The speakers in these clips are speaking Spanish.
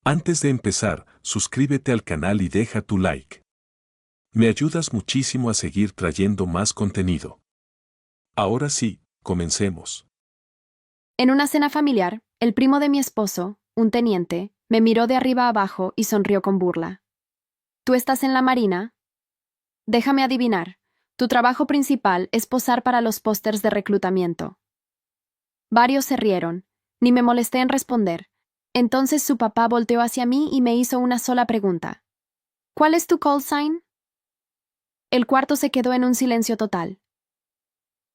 Antes de empezar, suscríbete al canal y deja tu like. Me ayudas muchísimo a seguir trayendo más contenido. Ahora sí, comencemos. En una cena familiar, el primo de mi esposo, un teniente, me miró de arriba a abajo y sonrió con burla. ¿Tú estás en la Marina? Déjame adivinar. Tu trabajo principal es posar para los pósters de reclutamiento. Varios se rieron. Ni me molesté en responder. Entonces su papá volteó hacia mí y me hizo una sola pregunta. ¿Cuál es tu call sign? El cuarto se quedó en un silencio total.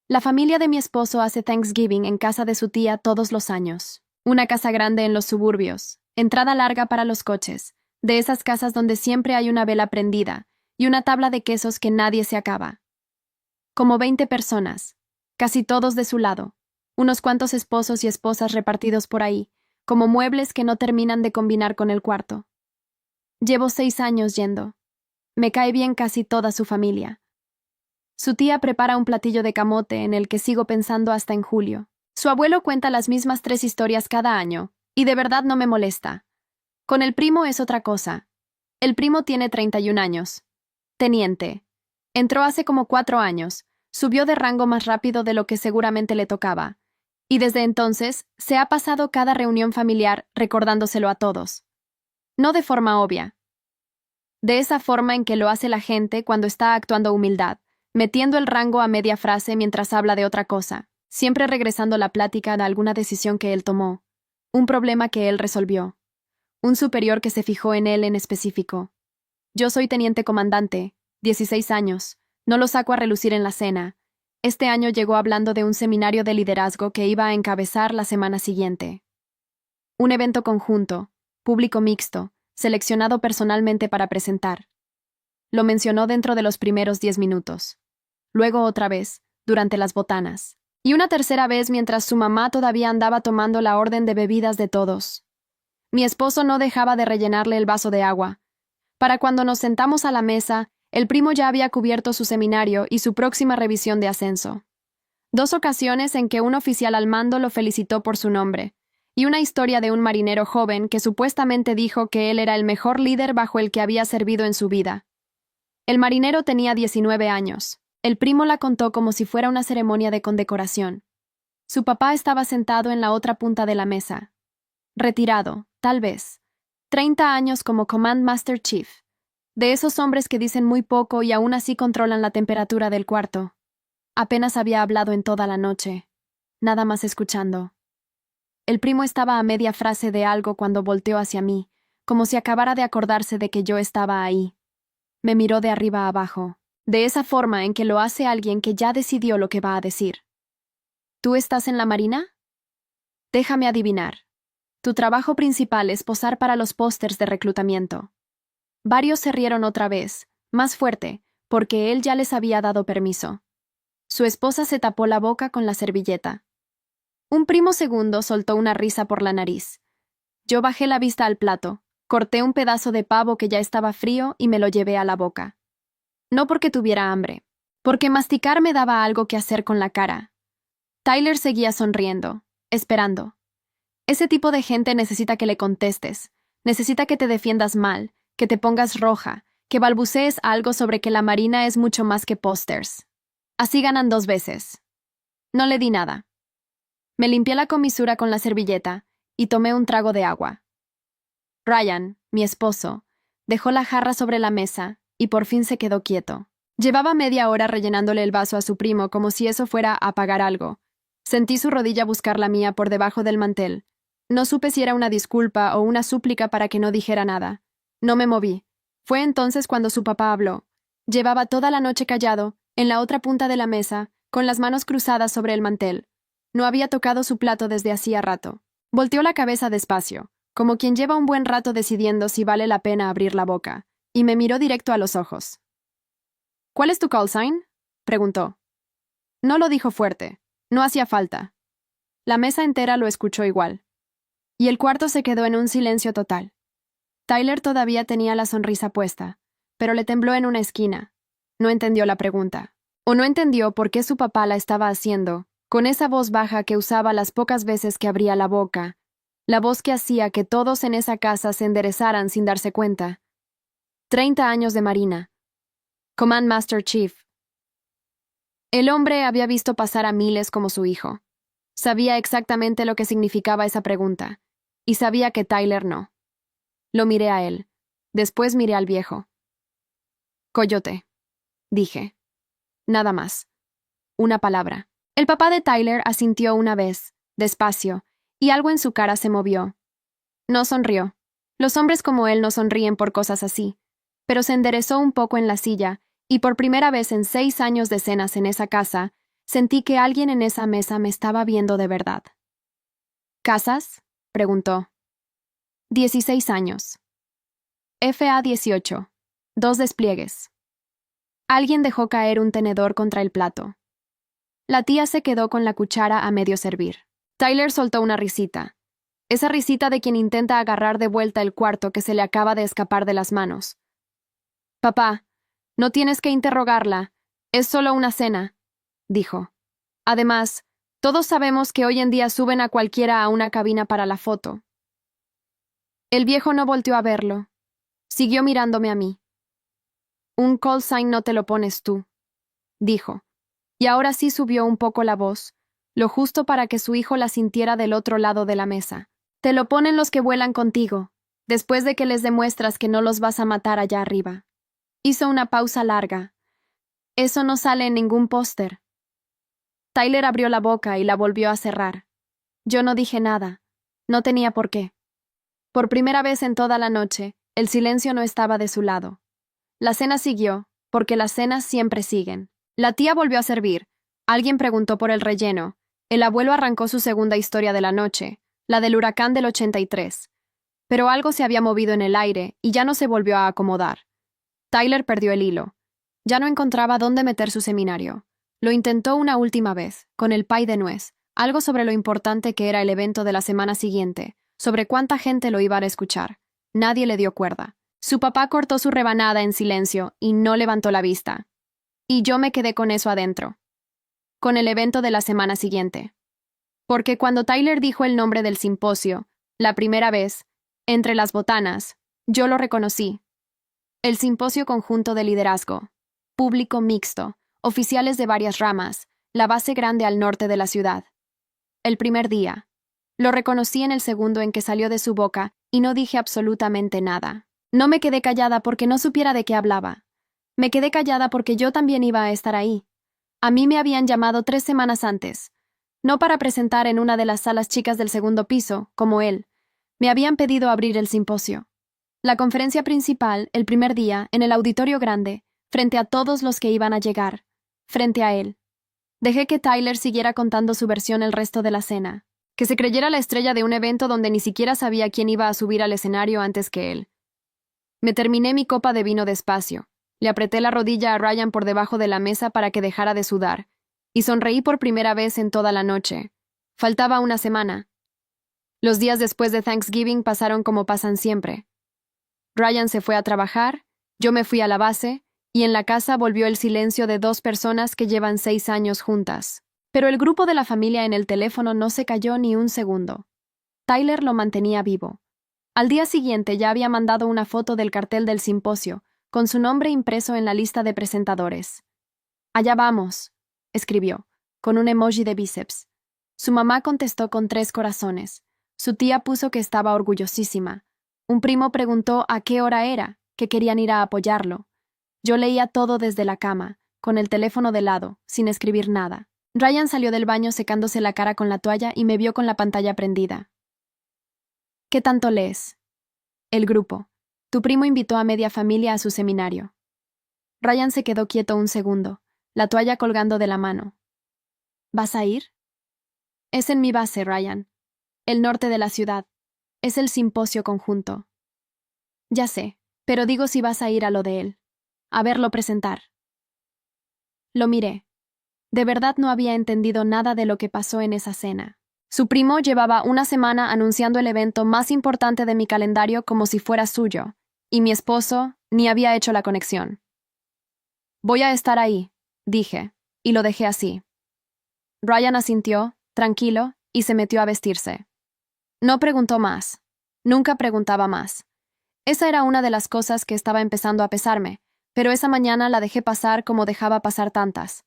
La familia de mi esposo hace Thanksgiving en casa de su tía todos los años. Una casa grande en los suburbios, entrada larga para los coches, de esas casas donde siempre hay una vela prendida y una tabla de quesos que nadie se acaba. Como 20 personas, casi todos de su lado, unos cuantos esposos y esposas repartidos por ahí, como muebles que no terminan de combinar con el cuarto. Llevo 6 años yendo. Me cae bien casi toda su familia. Su tía prepara un platillo de camote en el que sigo pensando hasta en julio. Su abuelo cuenta las mismas 3 historias cada año, y de verdad no me molesta. Con el primo es otra cosa. El primo tiene 31 años. Teniente. Entró hace como 4 años, subió de rango más rápido de lo que seguramente le tocaba, y desde entonces se ha pasado cada reunión familiar recordándoselo a todos. No de forma obvia. De esa forma en que lo hace la gente cuando está actuando humildad, metiendo el rango a media frase mientras habla de otra cosa, siempre regresando la plática a alguna decisión que él tomó, un problema que él resolvió, un superior que se fijó en él en específico. Yo soy teniente comandante, 16 años, no lo saco a relucir en la cena. Este año llegó hablando de un seminario de liderazgo que iba a encabezar la semana siguiente. Un evento conjunto, público mixto, seleccionado personalmente para presentar. Lo mencionó dentro de los primeros 10 minutos. Luego otra vez, durante las botanas. Y una tercera vez mientras su mamá todavía andaba tomando la orden de bebidas de todos. Mi esposo no dejaba de rellenarle el vaso de agua. Para cuando nos sentamos a la mesa, el primo ya había cubierto su seminario y su próxima revisión de ascenso. 2 ocasiones en que un oficial al mando lo felicitó por su nombre, y una historia de un marinero joven que supuestamente dijo que él era el mejor líder bajo el que había servido en su vida. El marinero tenía 19 años. El primo la contó como si fuera una ceremonia de condecoración. Su papá estaba sentado en la otra punta de la mesa. Retirado, tal vez. 30 años como Command Master Chief. De esos hombres que dicen muy poco y aún así controlan la temperatura del cuarto. Apenas había hablado en toda la noche. Nada más escuchando. El primo estaba a media frase de algo cuando volteó hacia mí, como si acabara de acordarse de que yo estaba ahí. Me miró de arriba a abajo, de esa forma en que lo hace alguien que ya decidió lo que va a decir. ¿Tú estás en la Marina? Déjame adivinar. Tu trabajo principal es posar para los pósters de reclutamiento. Varios se rieron otra vez, más fuerte, porque él ya les había dado permiso. Su esposa se tapó la boca con la servilleta. Un primo segundo soltó una risa por la nariz. Yo bajé la vista al plato, corté un pedazo de pavo que ya estaba frío y me lo llevé a la boca. No porque tuviera hambre, porque masticar me daba algo que hacer con la cara. Tyler seguía sonriendo, esperando. Ese tipo de gente necesita que le contestes, necesita que te defiendas mal, que te pongas roja, que balbucees algo sobre que la Marina es mucho más que pósters. Así ganan 2 veces. No le di nada. Me limpié la comisura con la servilleta y tomé un trago de agua. Ryan, mi esposo, dejó la jarra sobre la mesa y por fin se quedó quieto. Llevaba media hora rellenándole el vaso a su primo como si eso fuera a pagar algo. Sentí su rodilla buscar la mía por debajo del mantel. No supe si era una disculpa o una súplica para que no dijera nada. No me moví. Fue entonces cuando su papá habló. Llevaba toda la noche callado, en la otra punta de la mesa, con las manos cruzadas sobre el mantel. No había tocado su plato desde hacía rato. Volteó la cabeza despacio, como quien lleva un buen rato decidiendo si vale la pena abrir la boca, y me miró directo a los ojos. ¿Cuál es tu call sign? Preguntó. No lo dijo fuerte. No hacía falta. La mesa entera lo escuchó igual. Y el cuarto se quedó en un silencio total. Tyler todavía tenía la sonrisa puesta, pero le tembló en una esquina. No entendió la pregunta. O no entendió por qué su papá la estaba haciendo, con esa voz baja que usaba las pocas veces que abría la boca, La voz que hacía que todos en esa casa se enderezaran sin darse cuenta. 30 años de Marina. Command Master Chief. El hombre había visto pasar a miles como su hijo. Sabía exactamente lo que significaba esa pregunta, y sabía que Tyler no. Lo miré a él. Después miré al viejo. Coyote, dije. Nada más. Una palabra. El papá de Tyler asintió una vez, despacio, y algo en su cara se movió. No sonrió. Los hombres como él no sonríen por cosas así, pero se enderezó un poco en la silla, y por primera vez en 6 años de cenas en esa casa, sentí que alguien en esa mesa me estaba viendo de verdad. ¿Casas? Preguntó. 16 años. FA 18. 2 despliegues. Alguien dejó caer un tenedor contra el plato. La tía se quedó con la cuchara a medio servir. Tyler soltó una risita. Esa risita de quien intenta agarrar de vuelta el cuarto que se le acaba de escapar de las manos. Papá, no tienes que interrogarla. Es solo una cena, dijo. Además, todos sabemos que hoy en día suben a cualquiera a una cabina para la foto. El viejo no volteó a verlo. Siguió mirándome a mí. Un call sign no te lo pones tú, dijo. Y ahora sí subió un poco la voz, lo justo para que su hijo la sintiera del otro lado de la mesa. Te lo ponen los que vuelan contigo, después de que les demuestras que no los vas a matar allá arriba. Hizo una pausa larga. Eso no sale en ningún póster. Tyler abrió la boca y la volvió a cerrar. Yo no dije nada. No tenía por qué. Por primera vez en toda la noche, el silencio no estaba de su lado. La cena siguió, porque las cenas siempre siguen. La tía volvió a servir. Alguien preguntó por el relleno. El abuelo arrancó su segunda historia de la noche, la del huracán del 83. Pero algo se había movido en el aire y ya no se volvió a acomodar. Tyler perdió el hilo. Ya no encontraba dónde meter su seminario. Lo intentó una última vez, con el pay de nuez, algo sobre lo importante que era el evento de la semana siguiente, sobre cuánta gente lo iba a escuchar. Nadie le dio cuerda. Su papá cortó su rebanada en silencio y no levantó la vista. Y yo me quedé con eso adentro. Con el evento de la semana siguiente. Porque cuando Tyler dijo el nombre del simposio, la primera vez, entre las botanas, yo lo reconocí. El simposio conjunto de liderazgo. Público mixto, oficiales de varias ramas, la base grande al norte de la ciudad. El primer día. Lo reconocí en el segundo en que salió de su boca y no dije absolutamente nada. No me quedé callada porque no supiera de qué hablaba. Me quedé callada porque yo también iba a estar ahí. A mí me habían llamado 3 semanas antes. No para presentar en una de las salas chicas del segundo piso, como él. Me habían pedido abrir el simposio. La conferencia principal, el primer día, en el auditorio grande, frente a todos los que iban a llegar, frente a él. Dejé que Tyler siguiera contando su versión el resto de la cena, que se creyera la estrella de un evento donde ni siquiera sabía quién iba a subir al escenario antes que él. Me terminé mi copa de vino despacio, le apreté la rodilla a Ryan por debajo de la mesa para que dejara de sudar, y sonreí por primera vez en toda la noche. Faltaba una semana. Los días después de Thanksgiving pasaron como pasan siempre. Ryan se fue a trabajar, yo me fui a la base, y en la casa volvió el silencio de 2 personas que llevan 6 años juntas. Pero el grupo de la familia en el teléfono no se cayó ni un segundo. Tyler lo mantenía vivo. Al día siguiente ya había mandado una foto del cartel del simposio, con su nombre impreso en la lista de presentadores. «Allá vamos», escribió, con un emoji de bíceps. Su mamá contestó con 3 corazones. Su tía puso que estaba orgullosísima. Un primo preguntó a qué hora era, que querían ir a apoyarlo. Yo leía todo desde la cama, con el teléfono de lado, sin escribir nada. Ryan salió del baño secándose la cara con la toalla y me vio con la pantalla prendida. «¿Qué tanto lees?» El grupo. Tu primo invitó a media familia a su seminario. Ryan se quedó quieto un segundo, la toalla colgando de la mano. ¿Vas a ir? Es en mi base, Ryan. El norte de la ciudad. Es el simposio conjunto. Ya sé, pero digo si vas a ir a lo de él. A verlo presentar. Lo miré. De verdad no había entendido nada de lo que pasó en esa cena. Su primo llevaba una semana anunciando el evento más importante de mi calendario como si fuera suyo, y mi esposo ni había hecho la conexión. Voy a estar ahí, dije, y lo dejé así. Ryan asintió, tranquilo, y se metió a vestirse. No preguntó más. Nunca preguntaba más. Esa era una de las cosas que estaba empezando a pesarme, pero esa mañana la dejé pasar como dejaba pasar tantas.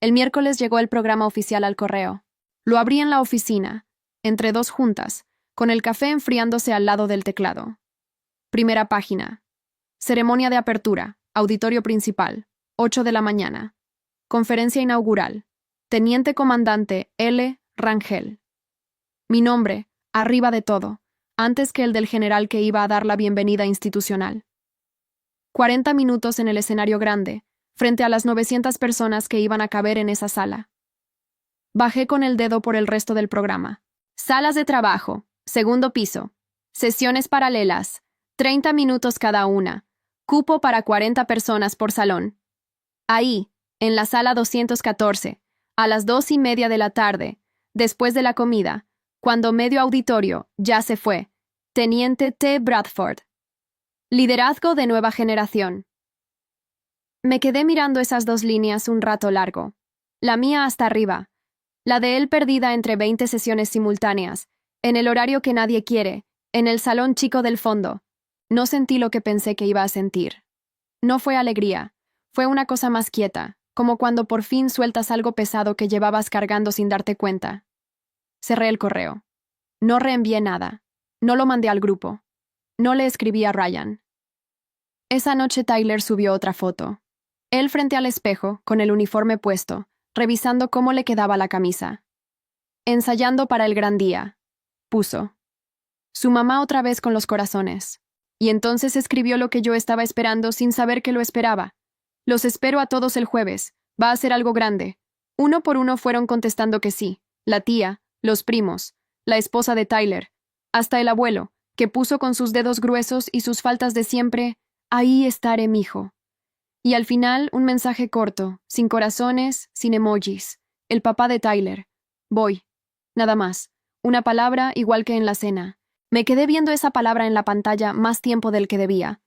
El miércoles llegó el programa oficial al correo. Lo abrí en la oficina, entre dos juntas, con el café enfriándose al lado del teclado. Primera página. Ceremonia de apertura. Auditorio principal. 8 de la mañana. Conferencia inaugural. Teniente Comandante L. Rangel. Mi nombre, arriba de todo, antes que el del general que iba a dar la bienvenida institucional. 40 minutos en el escenario grande, frente a las 900 personas que iban a caber en esa sala. Bajé con el dedo por el resto del programa. Salas de trabajo, segundo piso, sesiones paralelas, 30 minutos cada una, cupo para 40 personas por salón. Ahí, en la sala 214, a las 2:30 de la tarde, después de la comida, cuando medio auditorio ya se fue, Teniente T. Bradford. Liderazgo de nueva generación. Me quedé mirando esas dos líneas un rato largo. La mía hasta arriba, la de él perdida entre 20 sesiones simultáneas, en el horario que nadie quiere, en el salón chico del fondo. No sentí lo que pensé que iba a sentir. No fue alegría, fue una cosa más quieta, como cuando por fin sueltas algo pesado que llevabas cargando sin darte cuenta. Cerré el correo. No reenvié nada. No lo mandé al grupo. No le escribí a Ryan. Esa noche Tyler subió otra foto. Él frente al espejo, con el uniforme puesto, revisando cómo le quedaba la camisa. Ensayando para el gran día, puso. Su mamá otra vez con los corazones. Y entonces escribió lo que yo estaba esperando sin saber que lo esperaba. Los espero a todos el jueves. Va a ser algo grande. Uno por uno fueron contestando que sí. La tía, los primos, la esposa de Tyler, hasta el abuelo, que puso con sus dedos gruesos y sus faltas de siempre, ahí estaré, mijo. Y al final, un mensaje corto, sin corazones, sin emojis. El papá de Tyler. Voy. Nada más. Una palabra igual que en la cena. Me quedé viendo esa palabra en la pantalla más tiempo del que debía.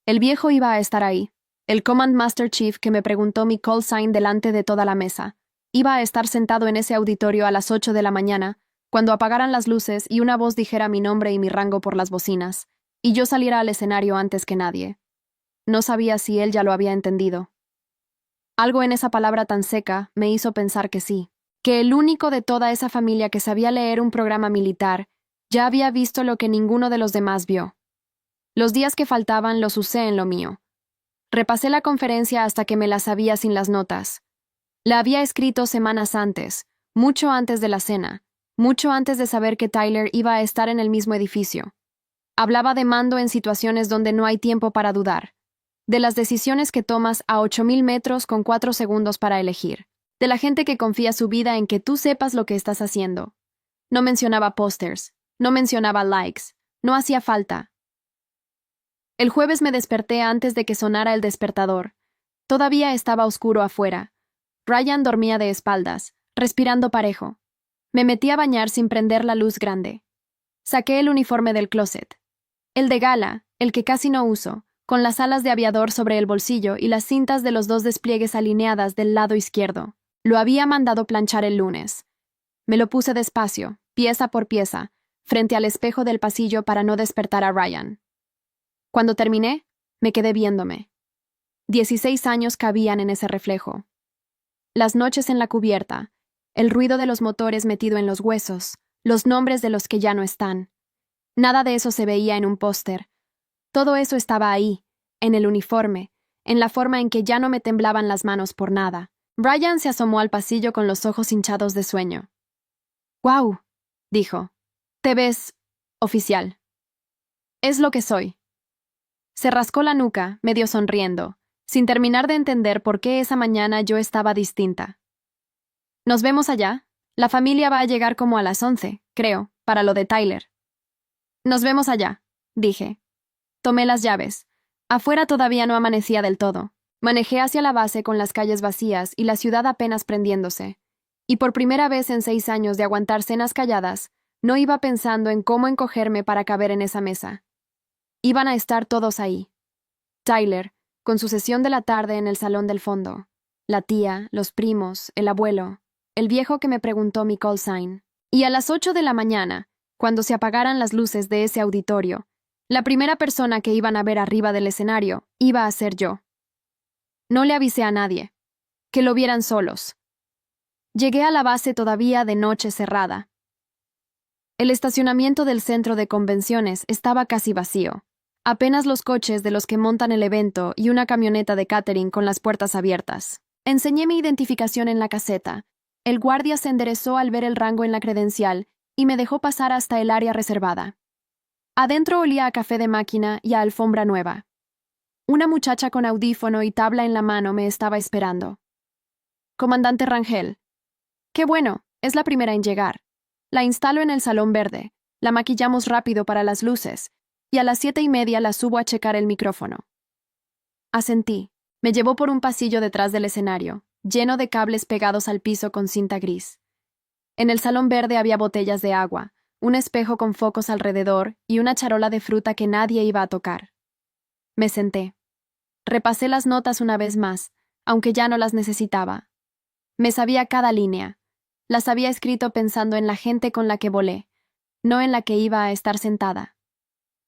El viejo iba a estar ahí. El Command Master Chief que me preguntó mi call sign delante de toda la mesa. Iba a estar sentado en ese auditorio a las 8 de la mañana, cuando apagaran las luces y una voz dijera mi nombre y mi rango por las bocinas, y yo saliera al escenario antes que nadie. No sabía si él ya lo había entendido. Algo en esa palabra tan seca me hizo pensar que sí, que el único de toda esa familia que sabía leer un programa militar ya había visto lo que ninguno de los demás vio. Los días que faltaban los usé en lo mío. Repasé la conferencia hasta que me la sabía sin las notas. La había escrito semanas antes, mucho antes de la cena, mucho antes de saber que Tyler iba a estar en el mismo edificio. Hablaba de mando en situaciones donde no hay tiempo para dudar, de las decisiones que tomas a 8,000 metros con 4 segundos para elegir, de la gente que confía su vida en que tú sepas lo que estás haciendo. No mencionaba pósters, no mencionaba likes, no hacía falta. El jueves me desperté antes de que sonara el despertador. Todavía estaba oscuro afuera. Ryan dormía de espaldas, respirando parejo. Me metí a bañar sin prender la luz grande. Saqué el uniforme del closet. El de gala, el que casi no uso, con las alas de aviador sobre el bolsillo y las cintas de los 2 despliegues alineadas del lado izquierdo. Lo había mandado planchar el lunes. Me lo puse despacio, pieza por pieza, frente al espejo del pasillo para no despertar a Ryan. Cuando terminé, me quedé viéndome. 16 años cabían en ese reflejo. Las noches en la cubierta, el ruido de los motores metido en los huesos, los nombres de los que ya no están. Nada de eso se veía en un póster. Todo eso estaba ahí, en el uniforme, en la forma en que ya no me temblaban las manos por nada. Ryan se asomó al pasillo con los ojos hinchados de sueño. «¡Guau!», dijo. «Te ves oficial». «Es lo que soy». Se rascó la nuca, medio sonriendo, sin terminar de entender por qué esa mañana yo estaba distinta. «Nos vemos allá. La familia va a llegar como a las 11, creo, para lo de Tyler». «Nos vemos allá», dije. Tomé las llaves. Afuera todavía no amanecía del todo. Manejé hacia la base con las calles vacías y la ciudad apenas prendiéndose. Y por primera vez en 6 años de aguantar cenas calladas, no iba pensando en cómo encogerme para caber en esa mesa. Iban a estar todos ahí. Tyler, con su sesión de la tarde en el salón del fondo. La tía, los primos, el abuelo, el viejo que me preguntó mi call sign. Y a las 8 de la mañana, cuando se apagaran las luces de ese auditorio, la primera persona que iban a ver arriba del escenario iba a ser yo. No le avisé a nadie. Que lo vieran solos. Llegué a la base todavía de noche cerrada. El estacionamiento del centro de convenciones estaba casi vacío. Apenas los coches de los que montan el evento y una camioneta de catering con las puertas abiertas. Enseñé mi identificación en la caseta. El guardia se enderezó al ver el rango en la credencial y me dejó pasar hasta el área reservada. Adentro olía a café de máquina y a alfombra nueva. Una muchacha con audífono y tabla en la mano me estaba esperando. Comandante Rangel. Qué bueno, es la primera en llegar. La instalo en el salón verde, la maquillamos rápido para las luces, y a las 7:30 la subo a checar el micrófono. Asentí. Me llevó por un pasillo detrás del escenario, lleno de cables pegados al piso con cinta gris. En el salón verde había botellas de agua, un espejo con focos alrededor y una charola de fruta que nadie iba a tocar. Me senté. Repasé las notas una vez más, aunque ya no las necesitaba. Me sabía cada línea. Las había escrito pensando en la gente con la que volé, no en la que iba a estar sentada.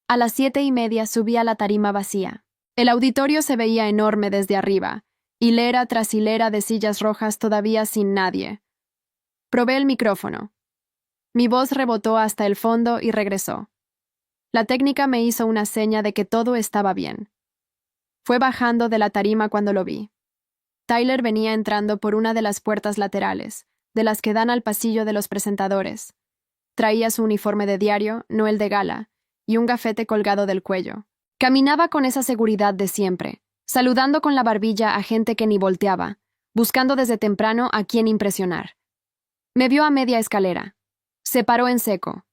A las 7:30 subí a la tarima vacía. El auditorio se veía enorme desde arriba, hilera tras hilera de sillas rojas todavía sin nadie. Probé el micrófono. Mi voz rebotó hasta el fondo y regresó. La técnica me hizo una seña de que todo estaba bien. Fue bajando de la tarima cuando lo vi. Tyler venía entrando por una de las puertas laterales, de las que dan al pasillo de los presentadores. Traía su uniforme de diario, no el de gala, y un gafete colgado del cuello. Caminaba con esa seguridad de siempre, saludando con la barbilla a gente que ni volteaba, buscando desde temprano a quién impresionar. Me vio a media escalera. Se paró en seco.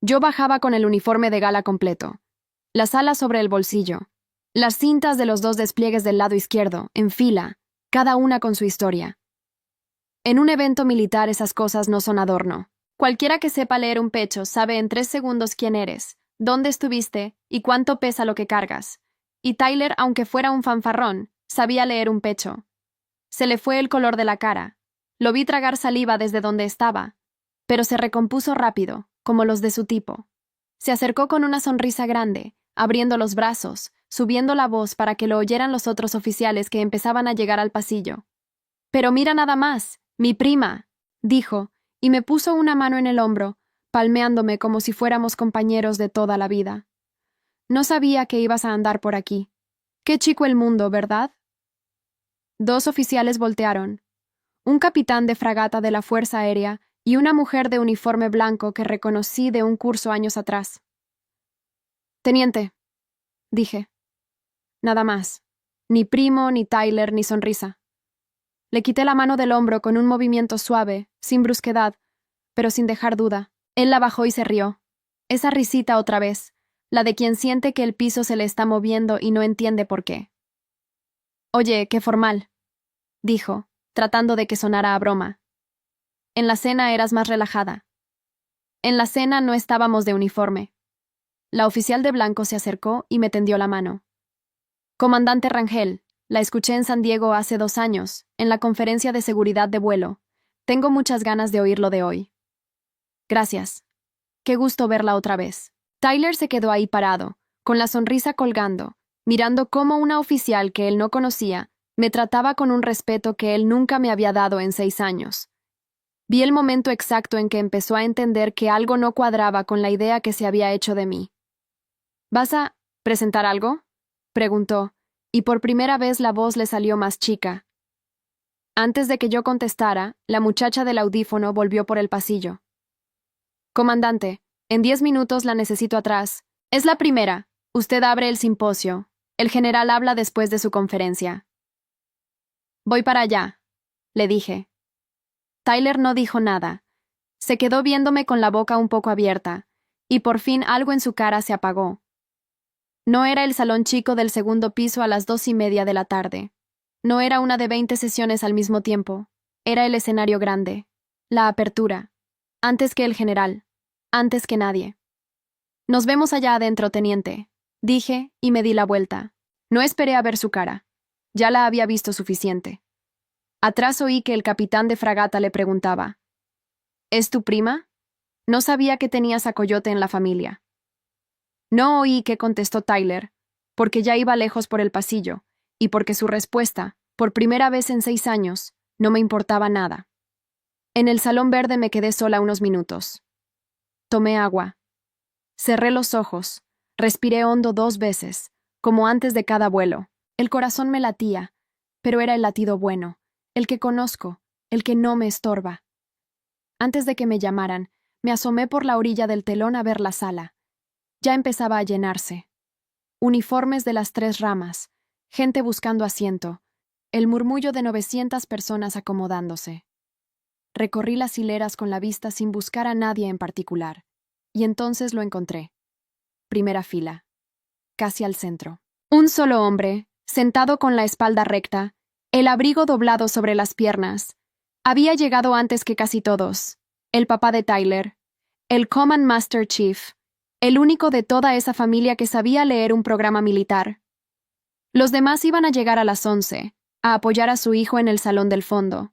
Yo bajaba con el uniforme de gala completo, las alas sobre el bolsillo, las cintas de los 2 despliegues del lado izquierdo, en fila, cada una con su historia. En un evento militar esas cosas no son adorno. Cualquiera que sepa leer un pecho sabe en 3 segundos quién eres, dónde estuviste y cuánto pesa lo que cargas. Y Tyler, aunque fuera un fanfarrón, sabía leer un pecho. Se le fue el color de la cara. Lo vi tragar saliva desde donde estaba, pero se recompuso rápido, como los de su tipo. Se acercó con una sonrisa grande, abriendo los brazos, subiendo la voz para que lo oyeran los otros oficiales que empezaban a llegar al pasillo. «Pero mira nada más, mi prima», dijo, y me puso una mano en el hombro, palmeándome como si fuéramos compañeros de toda la vida. «No sabía que ibas a andar por aquí. Qué chico el mundo, ¿verdad?» 2 oficiales voltearon. Un capitán de fragata de la Fuerza Aérea y una mujer de uniforme blanco que reconocí de un curso años atrás. «Teniente», dije. Nada más. Ni primo, ni Tyler, ni sonrisa. Le quité la mano del hombro con un movimiento suave, sin brusquedad, pero sin dejar duda. Él la bajó y se rió. Esa risita otra vez, la de quien siente que el piso se le está moviendo y no entiende por qué. «Oye, qué formal», dijo, tratando de que sonara a broma. «En la cena eras más relajada». En la cena no estábamos de uniforme. La oficial de blanco se acercó y me tendió la mano. «Comandante Rangel, la escuché en San Diego hace 2 años, en la conferencia de seguridad de vuelo. Tengo muchas ganas de oírlo de hoy». «Gracias. Qué gusto verla otra vez». Tyler se quedó ahí parado, con la sonrisa colgando, mirando cómo una oficial que él no conocía me trataba con un respeto que él nunca me había dado en 6 años. Vi el momento exacto en que empezó a entender que algo no cuadraba con la idea que se había hecho de mí. «¿Vas a presentar algo?», preguntó, y por primera vez la voz le salió más chica. Antes de que yo contestara, la muchacha del audífono volvió por el pasillo. «Comandante, en 10 minutos la necesito atrás. Es la primera. Usted abre el simposio. El general habla después de su conferencia». «Voy para allá», le dije. Tyler no dijo nada. Se quedó viéndome con la boca un poco abierta, y por fin algo en su cara se apagó. No era el salón chico del segundo piso a las 2:30 de la tarde. No era una de 20 sesiones al mismo tiempo. Era el escenario grande. La apertura. Antes que el general. Antes que nadie. «Nos vemos allá adentro, teniente», dije y me di la vuelta. No esperé a ver su cara. Ya la había visto suficiente. Atrás oí que el capitán de fragata le preguntaba: «¿Es tu prima?». No sabía que tenías a Coyote en la familia. No oí qué contestó Tyler, porque ya iba lejos por el pasillo, y porque su respuesta, por primera vez en 6 años, no me importaba nada. En el salón verde me quedé sola unos minutos. Tomé agua. Cerré los ojos. Respiré hondo 2 veces, como antes de cada vuelo. El corazón me latía, pero era el latido bueno, el que conozco, el que no me estorba. Antes de que me llamaran, me asomé por la orilla del telón a ver la sala. Ya empezaba a llenarse. Uniformes de las 3 ramas, gente buscando asiento, el murmullo de 900 personas acomodándose. Recorrí las hileras con la vista sin buscar a nadie en particular, y entonces lo encontré. Primera fila, casi al centro. Un solo hombre, sentado con la espalda recta, el abrigo doblado sobre las piernas. Había llegado antes que casi todos. El papá de Tyler, el Command Master Chief, el único de toda esa familia que sabía leer un programa militar. Los demás iban a llegar a las 11, a apoyar a su hijo en el salón del fondo.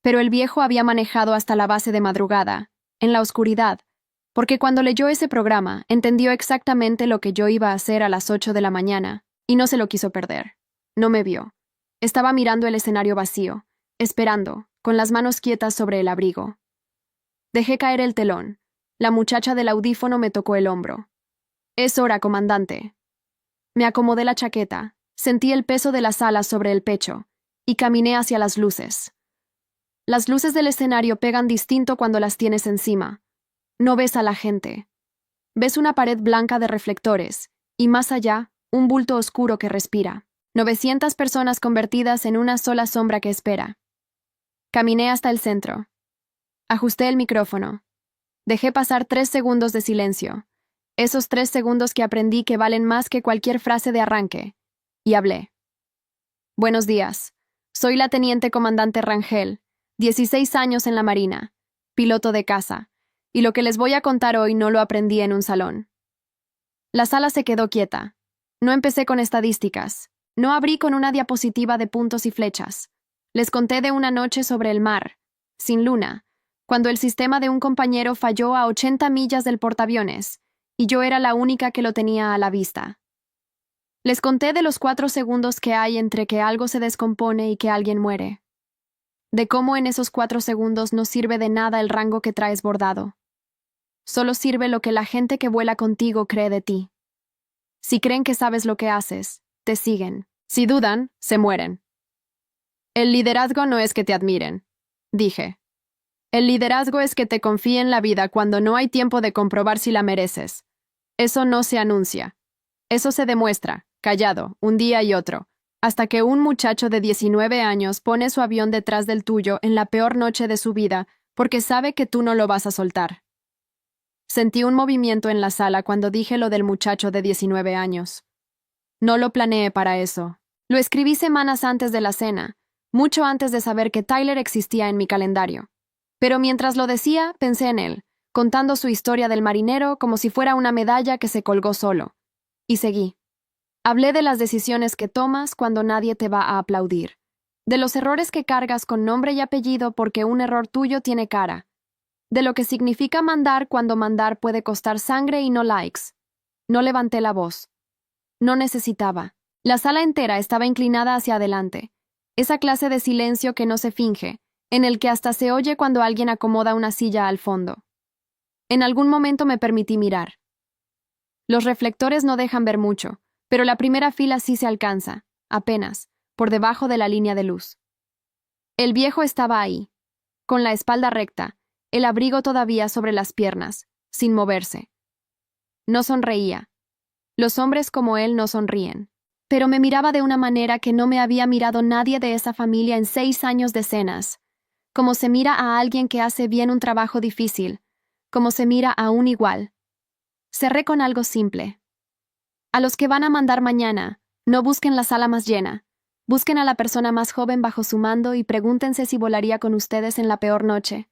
Pero el viejo había manejado hasta la base de madrugada, en la oscuridad, porque cuando leyó ese programa entendió exactamente lo que yo iba a hacer a las 8 de la mañana, y no se lo quiso perder. No me vio. Estaba mirando el escenario vacío, esperando, con las manos quietas sobre el abrigo. Dejé caer el telón. La muchacha del audífono me tocó el hombro. «Es hora, comandante». Me acomodé la chaqueta, sentí el peso de las alas sobre el pecho, y caminé hacia las luces. Las luces del escenario pegan distinto cuando las tienes encima. No ves a la gente. Ves una pared blanca de reflectores, y más allá, un bulto oscuro que respira. 900 personas convertidas en una sola sombra que espera. Caminé hasta el centro. Ajusté el micrófono. Dejé pasar 3 segundos de silencio. Esos 3 segundos que aprendí que valen más que cualquier frase de arranque. Y hablé. «Buenos días. Soy la teniente comandante Rangel, 16 años en la Marina, piloto de caza, y lo que les voy a contar hoy no lo aprendí en un salón». La sala se quedó quieta. No empecé con estadísticas. No abrí con una diapositiva de puntos y flechas. Les conté de una noche sobre el mar, sin luna, cuando el sistema de un compañero falló a 80 millas del portaaviones, y yo era la única que lo tenía a la vista. Les conté de los 4 segundos que hay entre que algo se descompone y que alguien muere. De cómo en esos 4 segundos no sirve de nada el rango que traes bordado. Solo sirve lo que la gente que vuela contigo cree de ti. Si creen que sabes lo que haces, te siguen. Si dudan, se mueren. El liderazgo no es que te admiren, dije. El liderazgo es que te confíen la vida cuando no hay tiempo de comprobar si la mereces. Eso no se anuncia. Eso se demuestra, callado, un día y otro, hasta que un muchacho de 19 años pone su avión detrás del tuyo en la peor noche de su vida porque sabe que tú no lo vas a soltar. Sentí un movimiento en la sala cuando dije lo del muchacho de 19 años. No lo planeé para eso. Lo escribí semanas antes de la cena, mucho antes de saber que Tyler existía en mi calendario. Pero mientras lo decía, pensé en él, contando su historia del marinero como si fuera una medalla que se colgó solo. Y seguí. Hablé de las decisiones que tomas cuando nadie te va a aplaudir, de los errores que cargas con nombre y apellido porque un error tuyo tiene cara, de lo que significa mandar cuando mandar puede costar sangre y no likes. No levanté la voz. No necesitaba. La sala entera estaba inclinada hacia adelante, esa clase de silencio que no se finge, en el que hasta se oye cuando alguien acomoda una silla al fondo. En algún momento me permití mirar. Los reflectores no dejan ver mucho, pero la primera fila sí se alcanza, apenas, por debajo de la línea de luz. El viejo estaba ahí, con la espalda recta, el abrigo todavía sobre las piernas, sin moverse. No sonreía. Los hombres como él no sonríen. Pero me miraba de una manera que no me había mirado nadie de esa familia en 6 años de cenas, como se mira a alguien que hace bien un trabajo difícil, como se mira a un igual. Cerré con algo simple. A los que van a mandar mañana, no busquen la sala más llena. Busquen a la persona más joven bajo su mando y pregúntense si volaría con ustedes en la peor noche.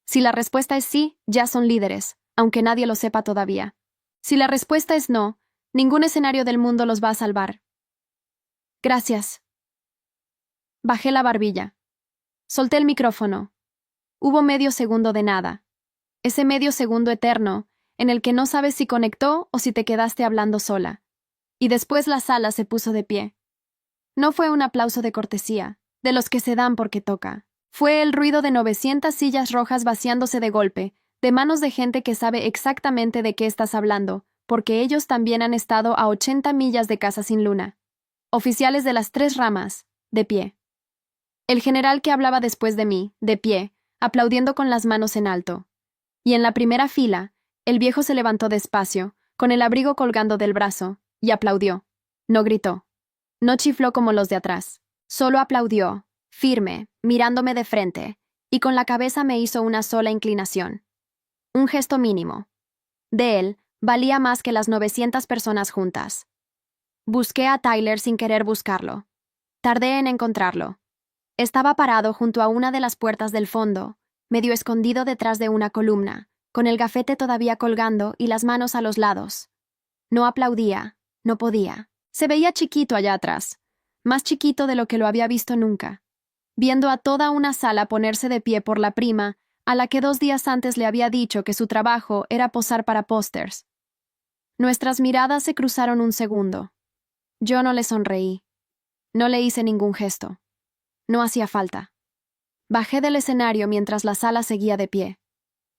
Si la respuesta es sí, ya son líderes, aunque nadie lo sepa todavía. Si la respuesta es no, ningún escenario del mundo los va a salvar. Gracias. Bajé la barbilla. Solté el micrófono. Hubo medio segundo de nada. ese medio segundo eterno, en el que no sabes si conectó o si te quedaste hablando sola. Y después la sala se puso de pie. No fue un aplauso de cortesía, de los que se dan porque toca. Fue el ruido de 900 sillas rojas vaciándose de golpe, de manos de gente que sabe exactamente de qué estás hablando, porque ellos también han estado a 80 millas de casa sin luna. Oficiales de las 3 ramas, de pie. El general que hablaba después de mí, de pie, aplaudiendo con las manos en alto. Y en la primera fila, el viejo se levantó despacio, con el abrigo colgando del brazo, y aplaudió. No gritó. No chifló como los de atrás. Solo aplaudió, firme, mirándome de frente, y con la cabeza me hizo una sola inclinación. Un gesto mínimo. De él, valía más que las 900 personas juntas. Busqué a Tyler sin querer buscarlo. Tardé en encontrarlo. Estaba parado junto a una de las puertas del fondo, medio escondido detrás de una columna, con el gafete todavía colgando y las manos a los lados. No aplaudía, no podía. Se veía chiquito allá atrás, más chiquito de lo que lo había visto nunca, viendo a toda una sala ponerse de pie por la prima, a la que 2 días antes le había dicho que su trabajo era posar para pósters. Nuestras miradas se cruzaron un segundo. Yo no le sonreí. No le hice ningún gesto. No hacía falta. Bajé del escenario mientras la sala seguía de pie.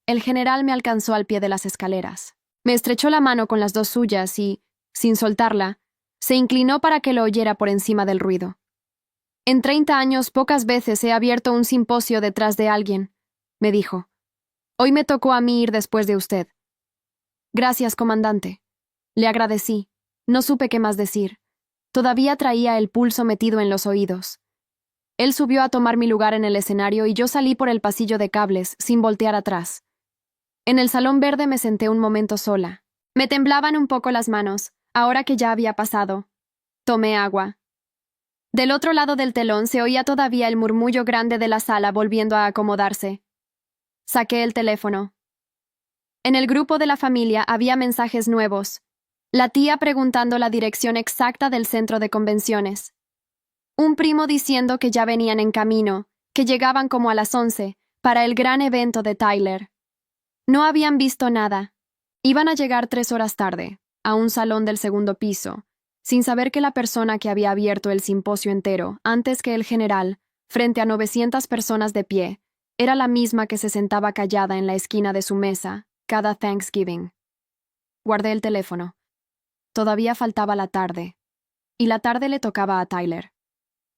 El general me alcanzó al pie de las escaleras. Me estrechó la mano con las 2 suyas y, sin soltarla, se inclinó para que lo oyera por encima del ruido. En 30 años pocas veces he abierto un simposio detrás de alguien, me dijo. Hoy me tocó a mí ir después de usted. Gracias, comandante. Le agradecí. No supe qué más decir. Todavía traía el pulso metido en los oídos. Él subió a tomar mi lugar en el escenario y yo salí por el pasillo de cables, sin voltear atrás. En el salón verde me senté un momento sola. Me temblaban un poco las manos, ahora que ya había pasado. Tomé agua. Del otro lado del telón se oía todavía el murmullo grande de la sala volviendo a acomodarse. Saqué el teléfono. En el grupo de la familia había mensajes nuevos. La tía preguntando la dirección exacta del centro de convenciones. Un primo diciendo que ya venían en camino, que llegaban como a las 11, para el gran evento de Tyler. No habían visto nada. Iban a llegar 3 horas tarde, a un salón del segundo piso, sin saber que la persona que había abierto el simposio entero, antes que el general, frente a 900 personas de pie, era la misma que se sentaba callada en la esquina de su mesa, cada Thanksgiving. Guardé el teléfono. Todavía faltaba la tarde, y la tarde le tocaba a Tyler.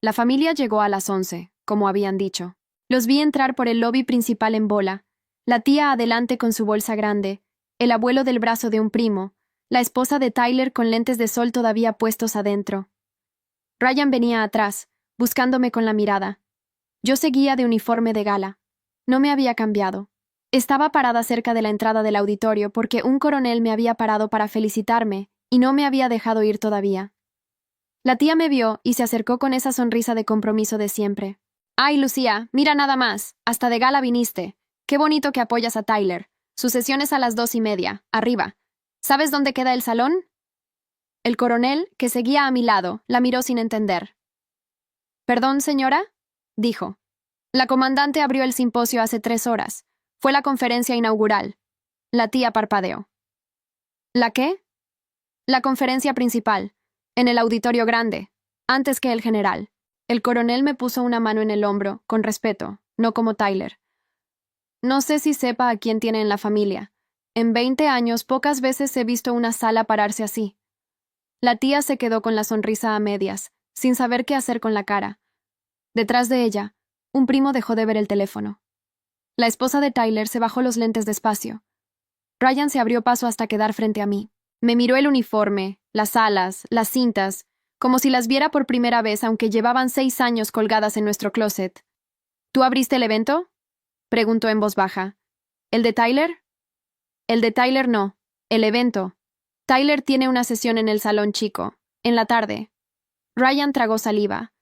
La familia llegó a las 11, como habían dicho. Los vi entrar por el lobby principal en bola, la tía adelante con su bolsa grande, el abuelo del brazo de un primo, la esposa de Tyler con lentes de sol todavía puestos adentro. Ryan venía atrás, buscándome con la mirada. Yo seguía de uniforme de gala. No me había cambiado. Estaba parada cerca de la entrada del auditorio porque un coronel me había parado para felicitarme y no me había dejado ir todavía. La tía me vio y se acercó con esa sonrisa de compromiso de siempre. «Ay, Lucía, mira nada más. Hasta de gala viniste. Qué bonito que apoyas a Tyler. Su sesión es a las 2:30, arriba. ¿Sabes dónde queda el salón?» El coronel, que seguía a mi lado, la miró sin entender. «¿Perdón, señora?» dijo. «La comandante abrió el simposio hace 3 horas. Fue la conferencia inaugural». La tía parpadeó. «¿La qué?» «La conferencia principal. En el auditorio grande. Antes que el general». El coronel me puso una mano en el hombro, con respeto, no como Tyler. «No sé si sepa a quién tiene en la familia. En 20 años pocas veces he visto una sala pararse así». La tía se quedó con la sonrisa a medias, sin saber qué hacer con la cara. Detrás de ella, un primo dejó de ver el teléfono. La esposa de Tyler se bajó los lentes despacio. Ryan se abrió paso hasta quedar frente a mí. Me miró el uniforme, las alas, las cintas, como si las viera por primera vez aunque llevaban 6 años colgadas en nuestro closet. «¿Tú abriste el evento?», preguntó en voz baja. «¿El de Tyler?» «El de Tyler no. El evento. Tyler tiene una sesión en el salón chico, en la tarde». Ryan tragó saliva.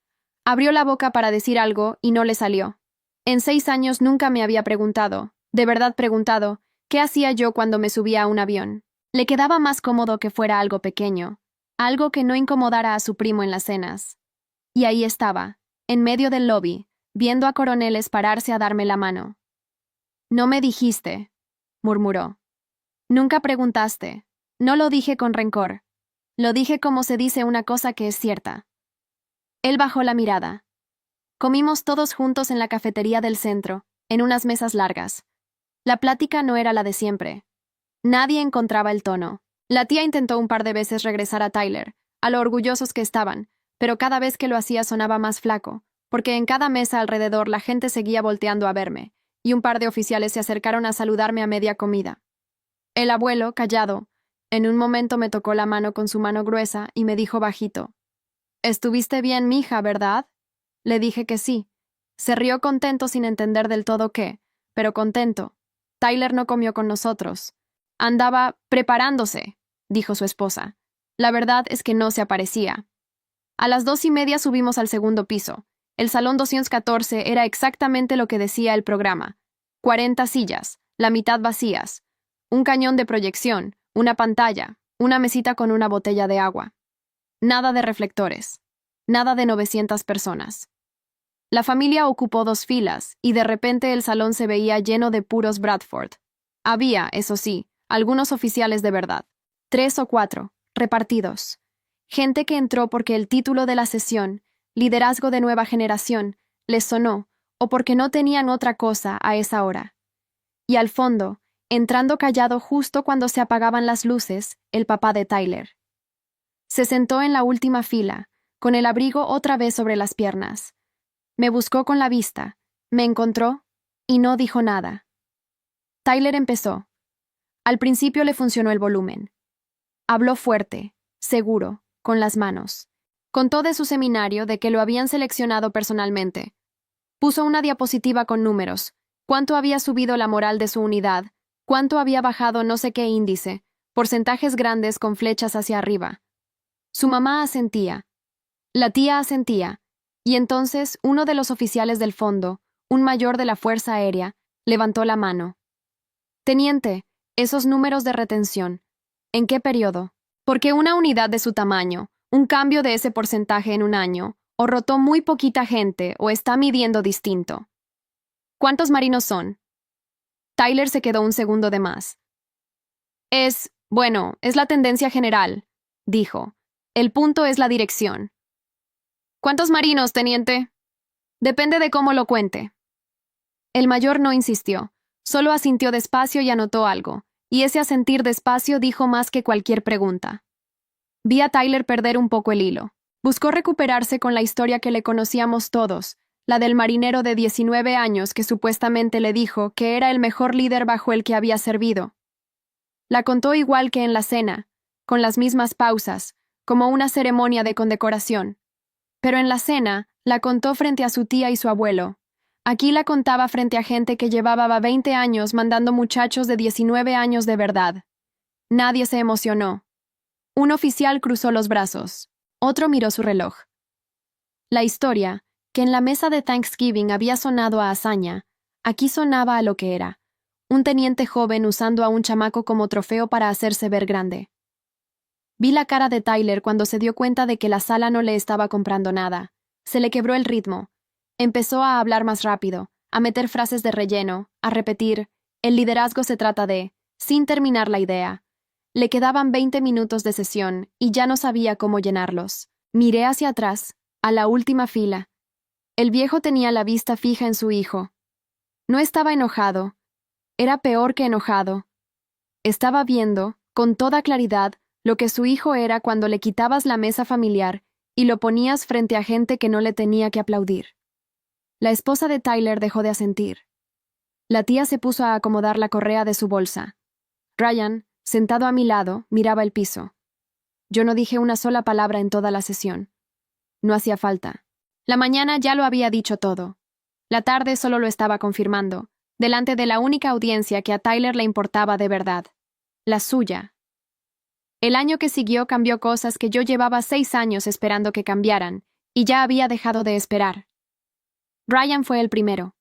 Abrió la boca para decir algo y no le salió. En 6 años nunca me había preguntado, de verdad preguntado, qué hacía yo cuando me subía a un avión. Le quedaba más cómodo que fuera algo pequeño, algo que no incomodara a su primo en las cenas. Y ahí estaba, en medio del lobby, viendo a coroneles pararse a darme la mano. «No me dijiste», murmuró. Nunca preguntaste. No lo dije con rencor. Lo dije como se dice una cosa que es cierta. Él bajó la mirada. Comimos todos juntos en la cafetería del centro, en unas mesas largas. La plática no era la de siempre. Nadie encontraba el tono. La tía intentó un par de veces regresar a Tyler, a lo orgullosos que estaban, pero cada vez que lo hacía sonaba más flaco, porque en cada mesa alrededor la gente seguía volteando a verme, y un par de oficiales se acercaron a saludarme a media comida. El abuelo, callado, en un momento me tocó la mano con su mano gruesa y me dijo bajito: «Estuviste bien, mija, ¿verdad?» Le dije que sí. Se rió contento sin entender del todo qué, pero contento. Tyler no comió con nosotros. Andaba preparándose, dijo su esposa. La verdad es que no se aparecía. A las 2:30 subimos al segundo piso. El salón 214 era exactamente lo que decía el programa. 40 sillas, la mitad vacías. Un cañón de proyección, una pantalla, una mesita con una botella de agua. Nada de reflectores. Nada de 900 personas. La familia ocupó 2 filas, y de repente el salón se veía lleno de puros Bradford. Había, eso sí, algunos oficiales de verdad. 3 o 4, repartidos. Gente que entró porque el título de la sesión, Liderazgo de Nueva Generación, les sonó, o porque no tenían otra cosa a esa hora. Y al fondo, entrando callado justo cuando se apagaban las luces, el papá de Tyler. Se sentó en la última fila, con el abrigo otra vez sobre las piernas. Me buscó con la vista, me encontró, y no dijo nada. Tyler empezó. Al principio le funcionó el volumen. Habló fuerte, seguro, con las manos. Contó de su seminario, de que lo habían seleccionado personalmente. Puso una diapositiva con números, cuánto había subido la moral de su unidad, cuánto había bajado no sé qué índice, porcentajes grandes con flechas hacia arriba. Su mamá asentía. La tía asentía. Y entonces uno de los oficiales del fondo, un mayor de la Fuerza Aérea, levantó la mano. «Teniente, esos números de retención, ¿en qué periodo? Porque una unidad de su tamaño, un cambio de ese porcentaje en un año, o rotó muy poquita gente o está midiendo distinto. ¿Cuántos marinos son?» Tyler se quedó un segundo de más. Es la tendencia general», dijo. «El punto es la dirección». «¿Cuántos marinos, teniente?» «Depende de cómo lo cuente». El mayor no insistió, solo asintió despacio y anotó algo, y ese asentir despacio dijo más que cualquier pregunta. Vi a Tyler perder un poco el hilo. Buscó recuperarse con la historia que le conocíamos todos, la del marinero de 19 años que supuestamente le dijo que era el mejor líder bajo el que había servido. La contó igual que en la cena, con las mismas pausas, como una ceremonia de condecoración. Pero en la cena, la contó frente a su tía y su abuelo. Aquí la contaba frente a gente que llevaba 20 años mandando muchachos de 19 años de verdad. Nadie se emocionó. Un oficial cruzó los brazos. Otro miró su reloj. La historia, que en la mesa de Thanksgiving había sonado a hazaña, aquí sonaba a lo que era: un teniente joven usando a un chamaco como trofeo para hacerse ver grande. Vi la cara de Tyler cuando se dio cuenta de que la sala no le estaba comprando nada. Se le quebró el ritmo. Empezó a hablar más rápido, a meter frases de relleno, a repetir: «El liderazgo se trata de», sin terminar la idea. Le quedaban 20 minutos de sesión y ya no sabía cómo llenarlos. Miré hacia atrás, a la última fila. El viejo tenía la vista fija en su hijo. No estaba enojado. Era peor que enojado. Estaba viendo, con toda claridad, lo que su hijo era cuando le quitabas la mesa familiar y lo ponías frente a gente que no le tenía que aplaudir. La esposa de Tyler dejó de asentir. La tía se puso a acomodar la correa de su bolsa. Ryan, sentado a mi lado, miraba el piso. Yo no dije una sola palabra en toda la sesión. No hacía falta. La mañana ya lo había dicho todo. La tarde solo lo estaba confirmando, delante de la única audiencia que a Tyler le importaba de verdad. La suya. El año que siguió cambió cosas que yo llevaba 6 años esperando que cambiaran, y ya había dejado de esperar. Ryan fue el primero.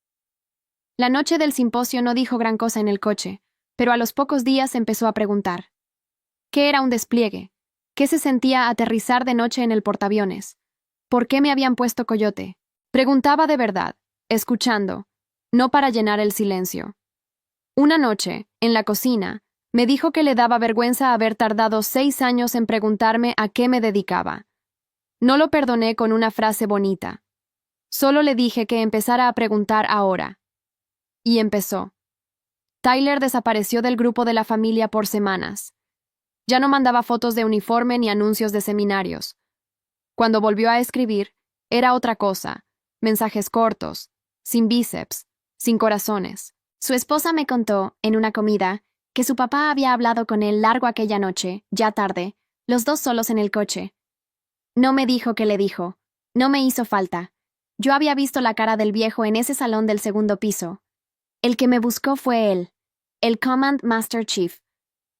La noche del simposio no dijo gran cosa en el coche, pero a los pocos días empezó a preguntar. ¿Qué era un despliegue? ¿Qué se sentía aterrizar de noche en el portaaviones? ¿Por qué me habían puesto coyote? Preguntaba de verdad, escuchando, no para llenar el silencio. Una noche, en la cocina, me dijo que le daba vergüenza haber tardado 6 años en preguntarme a qué me dedicaba. No lo perdoné con una frase bonita. Solo le dije que empezara a preguntar ahora. Y empezó. Tyler desapareció del grupo de la familia por semanas. Ya no mandaba fotos de uniforme ni anuncios de seminarios. Cuando volvió a escribir, era otra cosa. Mensajes cortos, sin bíceps, sin corazones. Su esposa me contó, en una comida, que su papá había hablado con él largo aquella noche, ya tarde, los dos solos en el coche. No me dijo qué le dijo. No me hizo falta. Yo había visto la cara del viejo en ese salón del segundo piso. El que me buscó fue él, el Command Master Chief.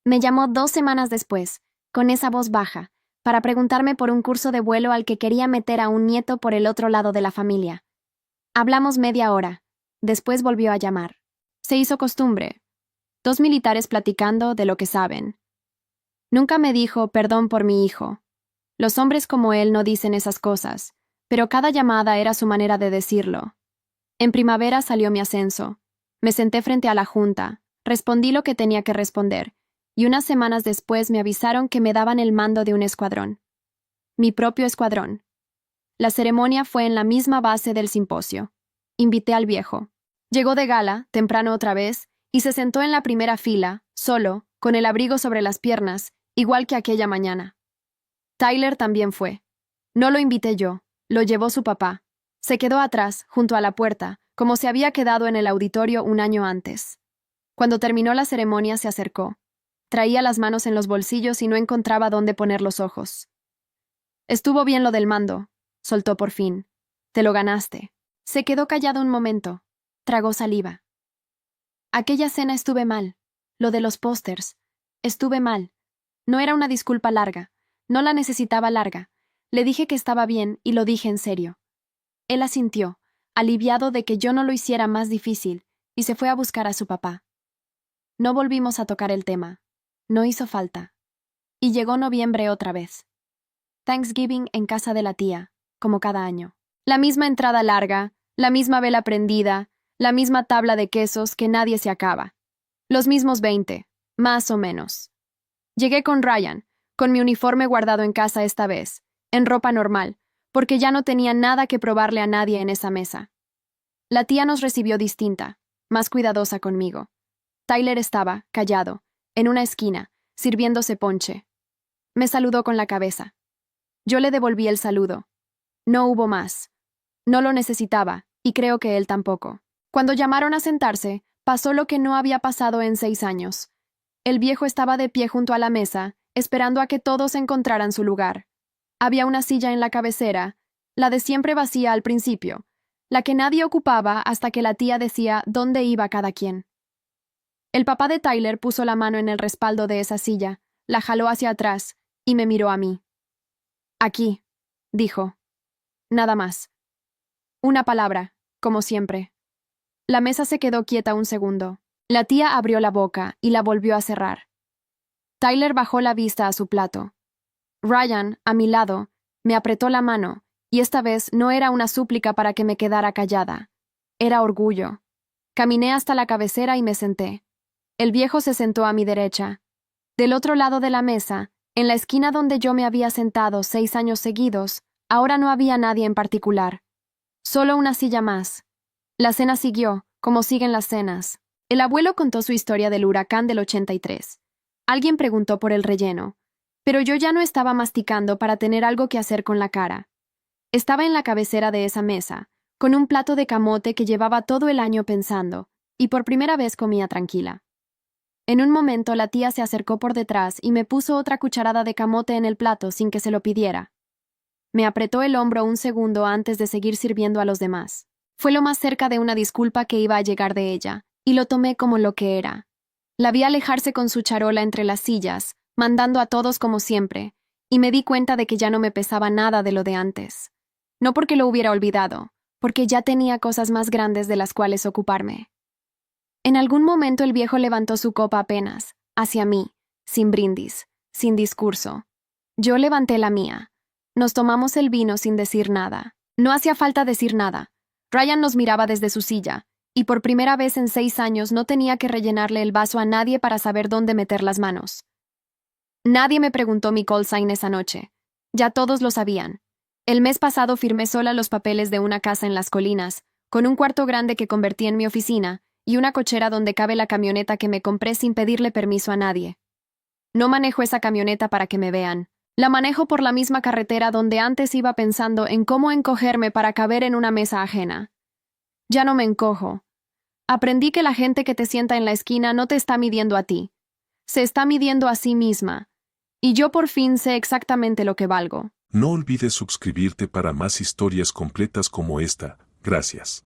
Me llamó 2 semanas después, con esa voz baja, para preguntarme por un curso de vuelo al que quería meter a un nieto por el otro lado de la familia. Hablamos media hora. Después volvió a llamar. Se hizo costumbre. 2 militares platicando de lo que saben. Nunca me dijo perdón por mi hijo. Los hombres como él no dicen esas cosas, pero cada llamada era su manera de decirlo. En primavera salió mi ascenso. Me senté frente a la junta, respondí lo que tenía que responder, y unas semanas después me avisaron que me daban el mando de un escuadrón. Mi propio escuadrón. La ceremonia fue en la misma base del simposio. Invité al viejo. Llegó de gala, temprano otra vez, y se sentó en la primera fila, solo, con el abrigo sobre las piernas, igual que aquella mañana. Tyler también fue. No lo invité yo, lo llevó su papá. Se quedó atrás, junto a la puerta, como se había quedado en el auditorio un año antes. Cuando terminó la ceremonia se acercó. Traía las manos en los bolsillos y no encontraba dónde poner los ojos. Estuvo bien lo del mando, soltó por fin. Te lo ganaste. Se quedó callado un momento. Tragó saliva. Aquella cena estuve mal. Lo de los pósters. Estuve mal. No era una disculpa larga. No la necesitaba larga. Le dije que estaba bien y lo dije en serio. Él asintió, aliviado de que yo no lo hiciera más difícil, y se fue a buscar a su papá. No volvimos a tocar el tema. No hizo falta. Y llegó noviembre otra vez. Thanksgiving en casa de la tía, como cada año. La misma entrada larga, la misma vela prendida, la misma tabla de quesos que nadie se acaba. Los mismos 20, más o menos. Llegué con Ryan, con mi uniforme guardado en casa esta vez, en ropa normal, porque ya no tenía nada que probarle a nadie en esa mesa. La tía nos recibió distinta, más cuidadosa conmigo. Tyler estaba, callado, en una esquina, sirviéndose ponche. Me saludó con la cabeza. Yo le devolví el saludo. No hubo más. No lo necesitaba, y creo que él tampoco. Cuando llamaron a sentarse, pasó lo que no había pasado en 6 años. El viejo estaba de pie junto a la mesa, esperando a que todos encontraran su lugar. Había una silla en la cabecera, la de siempre vacía al principio, la que nadie ocupaba hasta que la tía decía dónde iba cada quien. El papá de Tyler puso la mano en el respaldo de esa silla, la jaló hacia atrás y me miró a mí. Aquí, dijo. Nada más. Una palabra, como siempre. La mesa se quedó quieta un segundo. La tía abrió la boca y la volvió a cerrar. Tyler bajó la vista a su plato. Ryan, a mi lado, me apretó la mano, y esta vez no era una súplica para que me quedara callada. Era orgullo. Caminé hasta la cabecera y me senté. El viejo se sentó a mi derecha. Del otro lado de la mesa, en la esquina donde yo me había sentado 6 años seguidos, ahora no había nadie en particular. Solo una silla más. La cena siguió, como siguen las cenas. El abuelo contó su historia del huracán del 83. Alguien preguntó por el relleno, pero yo ya no estaba masticando para tener algo que hacer con la cara. Estaba en la cabecera de esa mesa, con un plato de camote que llevaba todo el año pensando, y por primera vez comía tranquila. En un momento la tía se acercó por detrás y me puso otra cucharada de camote en el plato sin que se lo pidiera. Me apretó el hombro un segundo antes de seguir sirviendo a los demás. Fue lo más cerca de una disculpa que iba a llegar de ella, y lo tomé como lo que era. La vi alejarse con su charola entre las sillas, mandando a todos como siempre, y me di cuenta de que ya no me pesaba nada de lo de antes. No porque lo hubiera olvidado, porque ya tenía cosas más grandes de las cuales ocuparme. En algún momento el viejo levantó su copa apenas, hacia mí, sin brindis, sin discurso. Yo levanté la mía. Nos tomamos el vino sin decir nada. No hacía falta decir nada. Ryan nos miraba desde su silla, Y por primera vez en 6 años no tenía que rellenarle el vaso a nadie para saber dónde meter las manos. Nadie me preguntó mi call sign esa noche. Ya todos lo sabían. El mes pasado firmé sola los papeles de una casa en las colinas, con un cuarto grande que convertí en mi oficina, y una cochera donde cabe la camioneta que me compré sin pedirle permiso a nadie. No manejo esa camioneta para que me vean. La manejo por la misma carretera donde antes iba pensando en cómo encogerme para caber en una mesa ajena. Ya no me encojo. Aprendí que la gente que te sienta en la esquina no te está midiendo a ti. Se está midiendo a sí misma. Y yo por fin sé exactamente lo que valgo. No olvides suscribirte para más historias completas como esta. Gracias.